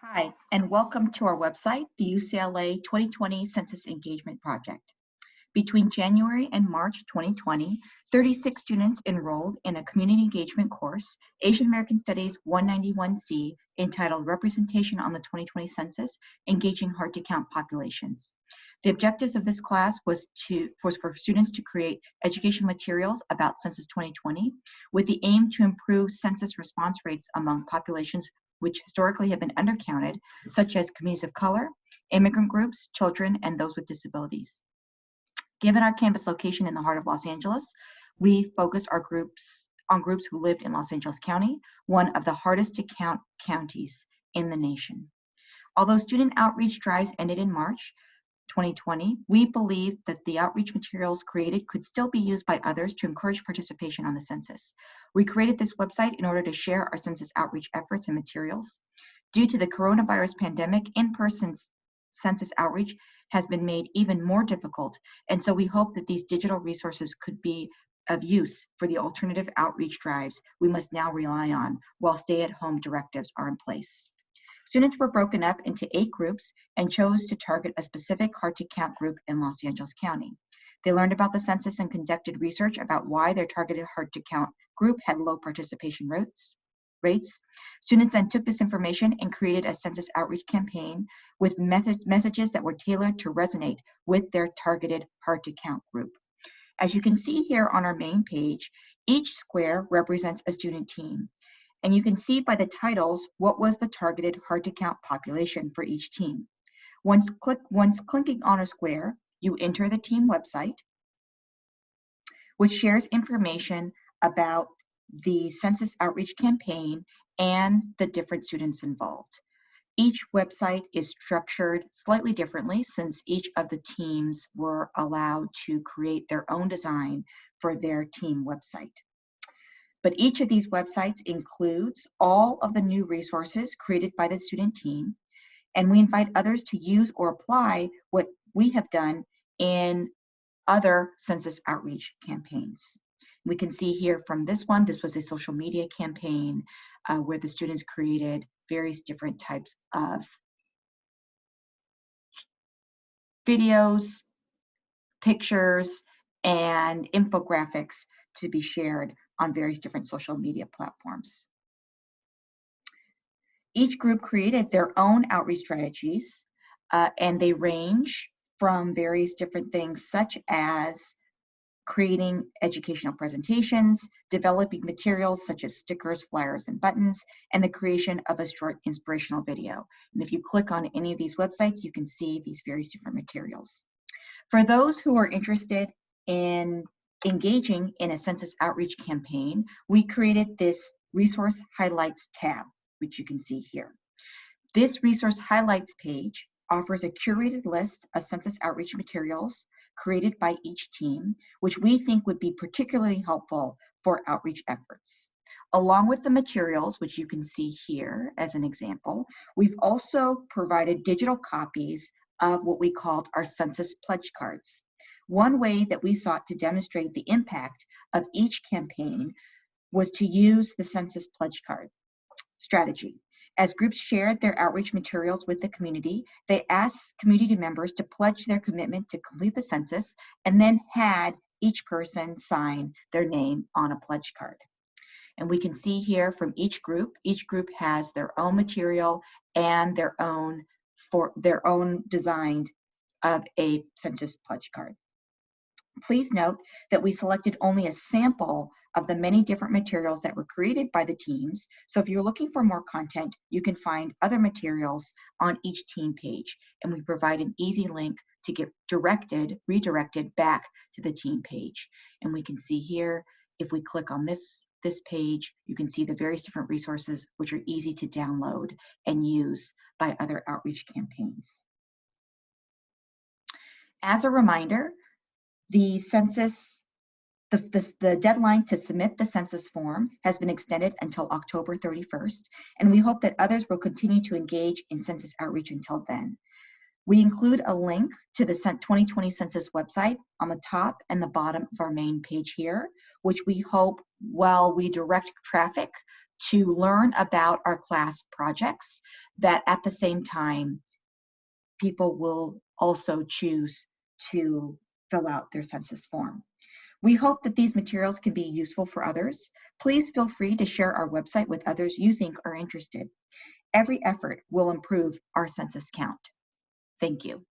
Hi, and welcome to our website, the UCLA 2020 Census Engagement Project. Between January and March 2020, 36 students enrolled in a community engagement course, Asian American Studies 191C, entitled Representation on the 2020 Census, Engaging Hard-to-Count Populations. The objectives of this class was for students to create educational materials about Census 2020 with the aim to improve census response rates among populations which historically have been undercounted, such as communities of color, immigrant groups, children, and those with disabilities. Given our campus location in the heart of Los Angeles, we focused our groups on groups who lived in Los Angeles County, one of the hardest to count counties in the nation. Although student outreach drives ended in March 2020, we believe that the outreach materials created could still be used by others to encourage participation on the census. We created this website in order to share our census outreach efforts and materials. Due to the coronavirus pandemic, in-person census outreach has been made even more difficult, and so we hope that these digital resources could be of use for the alternative outreach drives we must now rely on while stay-at-home directives are in place. Students were broken up into 8 groups and chose to target a specific hard-to-count group in Los Angeles County. They learned about the census and conducted research about why their targeted hard-to-count group had low participation rates. Students then took this information and created a census outreach campaign with messages that were tailored to resonate with their targeted hard-to-count group. As you can see here on our main page, each square represents a student team. And you can see by the titles what was the targeted hard-to-count population for each team. Once clicking on a square, you enter the team website, which shares information about the census outreach campaign and the different students involved. Each website is structured slightly differently since each of the teams were allowed to create their own design for their team website. But each of these websites includes all of the new resources created by the student team, and we invite others to use or apply what we have done in other census outreach campaigns. We can see here from this one, this was a social media campaign where the students created various different types of videos, pictures, and infographics to be shared on various different social media platforms. Each group created their own outreach strategies, and they range from various different things such as creating educational presentations, developing materials such as stickers, flyers, and buttons, and the creation of a short inspirational video. And if you click on any of these websites, you can see these various different materials. For those who are interested in engaging in a census outreach campaign, we created this resource highlights tab, which you can see here. This resource highlights page offers a curated list of census outreach materials created by each team, which we think would be particularly helpful for outreach efforts. Along with the materials, which you can see here as an example, we've also provided digital copies of what we called our census pledge cards. One way that we sought to demonstrate the impact of each campaign was to use the census pledge card strategy. As groups shared their outreach materials with the community, they asked community members to pledge their commitment to complete the census and then had each person sign their name on a pledge card. And we can see here from each group has their own material and their own design of a census pledge card. Please note that we selected only a sample of the many different materials that were created by the teams. So if you're looking for more content, you can find other materials on each team page. And we provide an easy link to get redirected back to the team page. And we can see here, if we click on this page, you can see the various different resources which are easy to download and use by other outreach campaigns. As a reminder, the deadline to submit the census form has been extended until October 31st, and we hope that others will continue to engage in census outreach until then. We include a link to the 2020 census website on the top and the bottom of our main page here, which we hope, while we direct traffic to learn about our class projects that at the same time people will also choose to fill out their census form. We hope that these materials can be useful for others. Please feel free to share our website with others you think are interested. Every effort will improve our census count. Thank you.